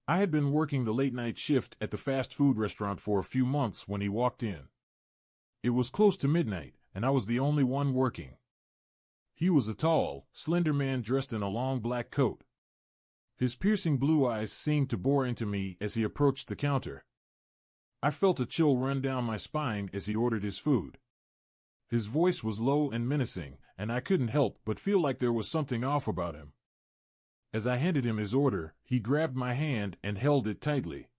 I had been working the late-night shift at the fast food restaurant for a few months when he walked in. It was close to midnight, and I was the only one working. He was a tall, slender man dressed in a long black coat. His piercing blue eyes seemed to bore into me as he approached the counter. I felt a chill run down my spine as he ordered his food. His voice was low and menacing, and I couldn't help but feel like there was something off about him. As I handed him his order, he grabbed my hand and held it tightly.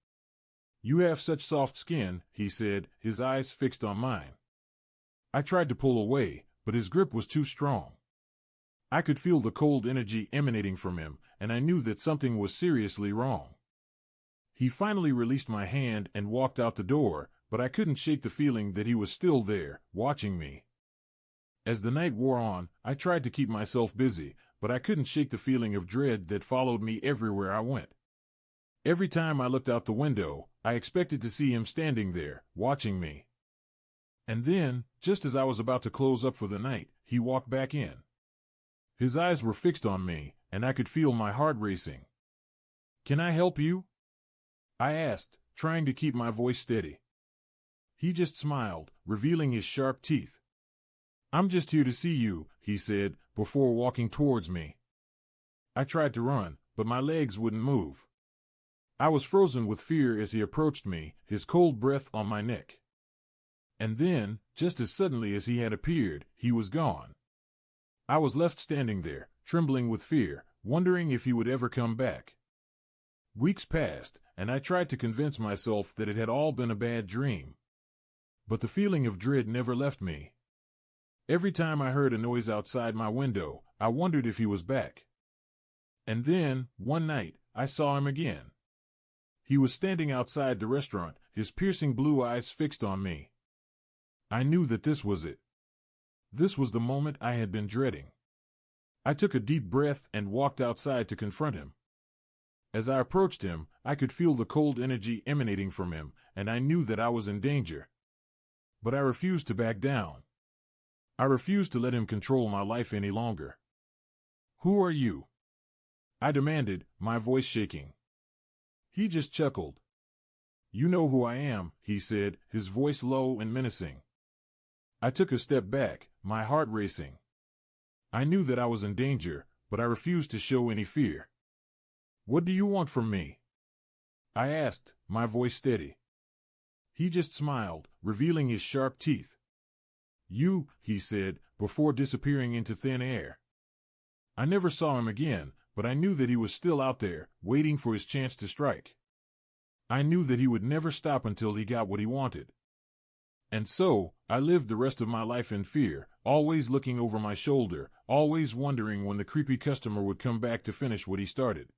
"You have such soft skin," he said, his eyes fixed on mine. I tried to pull away, but his grip was too strong. I could feel the cold energy emanating from him, and I knew that something was seriously wrong. He finally released my hand and walked out the door, but I couldn't shake the feeling that he was still there, watching me. As the night wore on, I tried to keep myself busy, but I couldn't shake the feeling of dread that followed me everywhere I went. Every time I looked out the window, I expected to see him standing there, watching me. And then, just as I was about to close up for the night, he walked back in. His eyes were fixed on me, and I could feel my heart racing. "Can I help you?" I asked, trying to keep my voice steady. He just smiled, revealing his sharp teeth. "I'm just here to see you," he said, before walking towards me. I tried to run, but my legs wouldn't move. I was frozen with fear as he approached me, his cold breath on my neck. And then, just as suddenly as he had appeared, he was gone. I was left standing there, trembling with fear, wondering if he would ever come back. Weeks passed, and I tried to convince myself that it had all been a bad dream. But the feeling of dread never left me. Every time I heard a noise outside my window, I wondered if he was back. And then, one night, I saw him again. He was standing outside the restaurant, his piercing blue eyes fixed on me. I knew that this was it. This was the moment I had been dreading. I took a deep breath and walked outside to confront him. As I approached him, I could feel the cold energy emanating from him, and I knew that I was in danger. But I refused to back down. I refused to let him control my life any longer. "Who are you?" I demanded, my voice shaking. He just chuckled. "You know who I am," he said, his voice low and menacing. I took a step back, my heart racing. I knew that I was in danger, but I refused to show any fear. "What do you want from me?" I asked, my voice steady. He just smiled, revealing his sharp teeth. "You," he said, before disappearing into thin air. I never saw him again, but I knew that he was still out there, waiting for his chance to strike. I knew that he would never stop until he got what he wanted. And so, I lived the rest of my life in fear, always looking over my shoulder, always wondering when the creepy customer would come back to finish what he started.